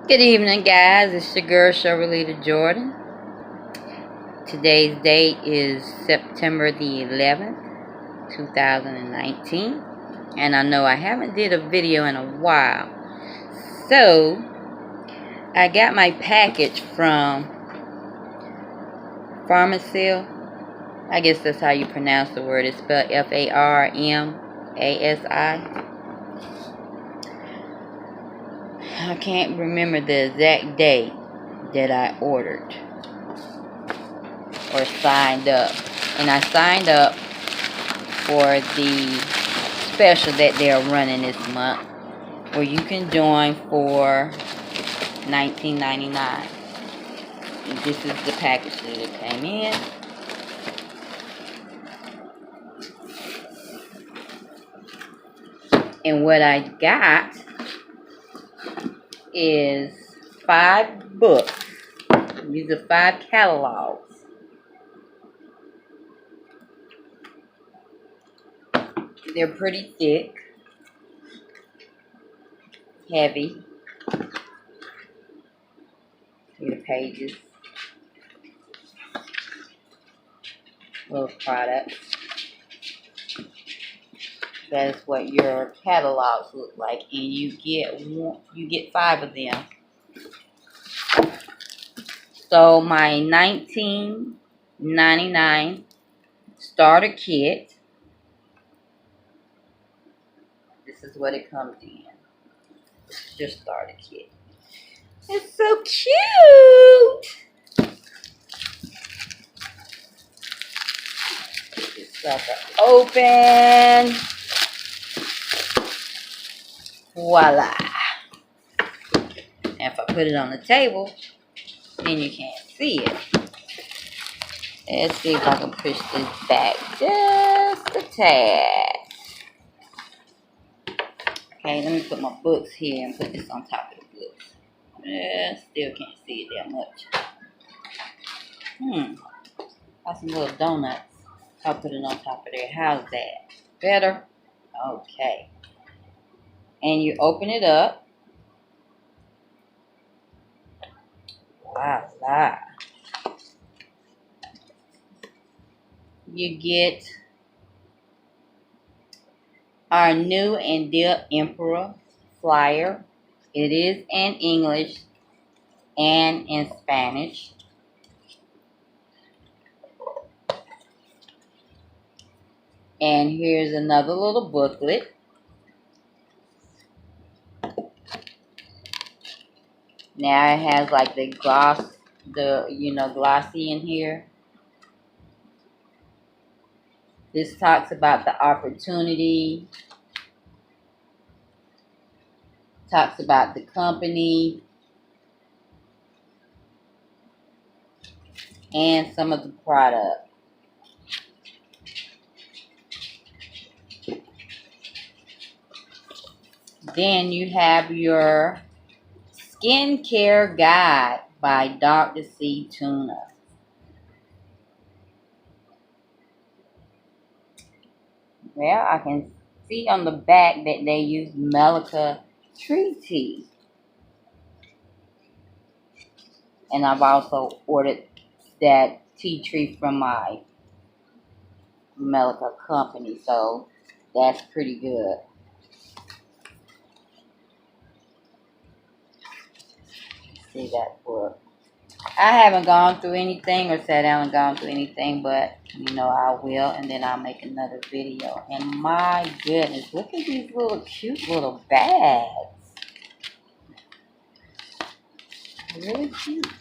Good evening, guys. It's your girl, Shirley Jordan. Today's date is September the 11th, 2019. And I know I haven't did a video in a while. So, I got my package from Farmasi. I guess that's how you pronounce the word. It's spelled Farmasi. I can't remember the exact date that I ordered or signed up. And I signed up for the special that they're running this month, where you can join for $19.99. And this is the package that it came in. And what I got is 5 books. These are 5 catalogs. They're pretty thick, heavy. See the pages. Little products. That is what your catalogs look like, and you get 5 of them. So my $19.99 starter kit. This is what it comes in. This is your starter kit. It's so cute. Get this sucker open. Voila. And if I put it on the table, then you can't see it. Let's see if I can push this back just a tad. Okay, let me put my books here and put this on top of the books. Still can't see it that much. Got some little donuts. I'll put it on top of there. How's that? Better? Okay. And you open it up. Voila. You get our new and dear Emperor flyer. It is in English and in Spanish. And here's another little booklet. Now it has like the glossy in here. This talks about the opportunity. Talks about the company. And some of the product. Then you have your skincare guide by Dr. C. Tuna. Well, I can see on the back that they use Melica tree tea. And I've also ordered that tea tree from my Melica company, so that's pretty good. See that book. I haven't gone through anything or sat down and gone through anything, but I will, and then I'll make another video. And my goodness, look at these little cute little bags. Really cute.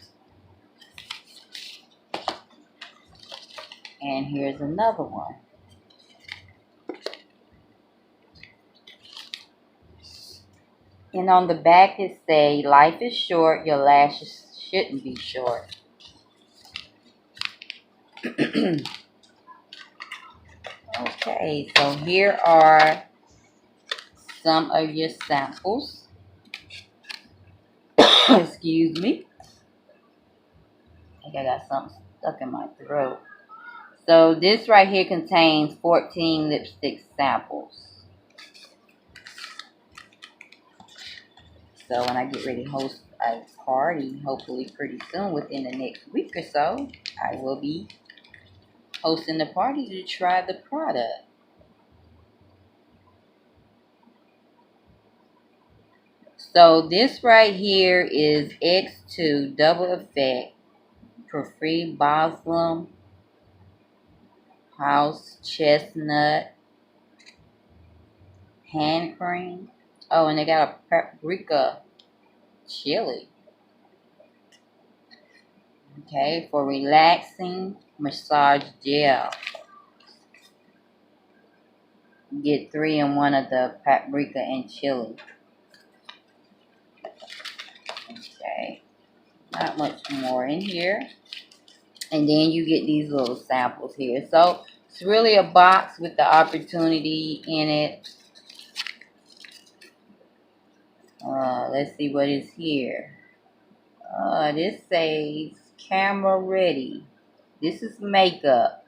And here's another one. And on the back it says, life is short, your lashes shouldn't be short. Okay, so here are some of your samples. Excuse me. I think I got something stuck in my throat. So this right here contains 14 lipstick samples. So when I get ready to host a party, hopefully pretty soon, within the next week or so, I will be hosting the party to try the product. So this right here is X2 Double Effect Free Balsam House Chestnut Hand Cream. Oh, and they got a paprika chili. Okay, for relaxing massage gel. Get 3 in one of the paprika and chili. Okay, not much more in here. And then you get these little samples here. So it's really a box with the opportunity in it. Let's see what is here. This says camera ready. This is makeup.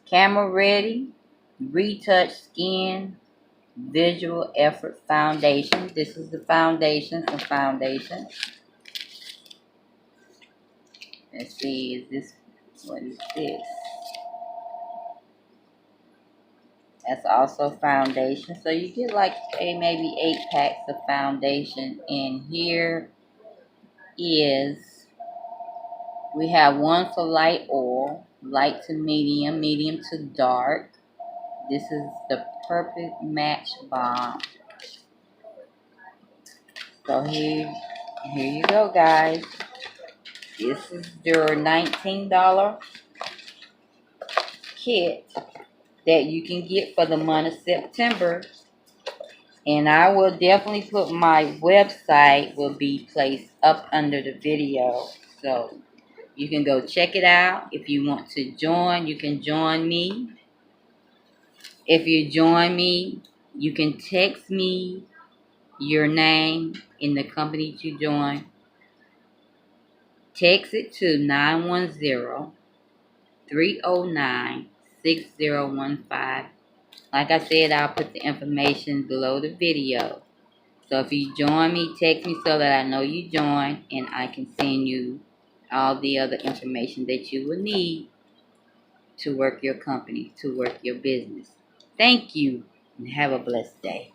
Camera ready. Retouch skin. Visual effort foundation. This is the foundation. Some foundation. Let's see. Is this, what is this? That's also foundation. So you get like maybe 8 packs of foundation. And here is, we have one for light oil, light to medium, medium to dark. This is the perfect match bomb. So here you go, guys. This is your $19 kit that you can get for the month of September. And I will definitely put my website will be placed up under the video. So you can go check it out. If you want to join, you can join me. If you join me, you can text me your name in the company you join. Text it to 910-309-6015. Like I said, I'll put the information below the video. So if you join me, text me so that I know you joined, and I can send you all the other information that you will need to work your company, to work your business. Thank you, and have a blessed day.